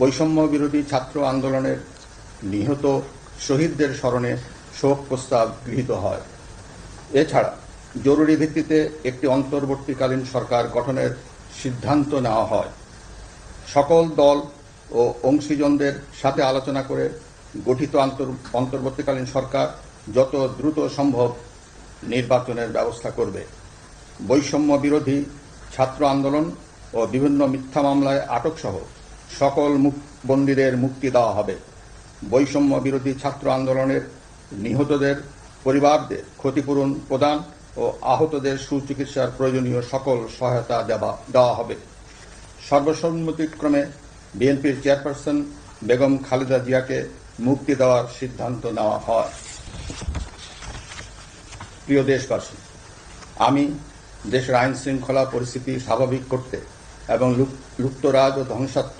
বৈষম্য বিরোধী ছাত্র আন্দোলনের নিহত শহীদদের স্মরণে শোক প্রস্তাব গৃহীত হয়। এছাড়া জরুরি ভিত্তিতে একটি অন্তর্বর্তীকালীন সরকার গঠনের সিদ্ধান্ত নেওয়া হয়। সকল দল ও অংশীজনদের সাথে আলোচনা করে গঠিত অন্তর্বর্তীকালীন সরকার যত দ্রুত সম্ভব নির্বাচনের ব্যবস্থা করবে। বৈষম্য বিরোধী ছাত্র আন্দোলন ও বিভিন্ন মিথ্যা মামলায় আটকসহ সকল বন্দীদের মুক্তি দেওয়া হবে। বৈষম্য বিরোধী ছাত্র আন্দোলনের নিহতদের পরিবারদের ক্ষতিপূরণ প্রদান ও আহতদের সুচিকিৎসার প্রয়োজনীয় সকল সহায়তা দেওয়া হবে। সর্বসম্মতিক্রমে বিএনপির চেয়ারপারসন বেগম খালেদা জিয়াকে মুক্তি দেওয়ার সিদ্ধান্ত নেওয়া হয়। প্রিয় দেশবাসী, আমি দেশের আইন শৃঙ্খলা পরিস্থিতি স্বাভাবিক করতে এবং লুপ্তরাজ ও ধ্বংসাত্মক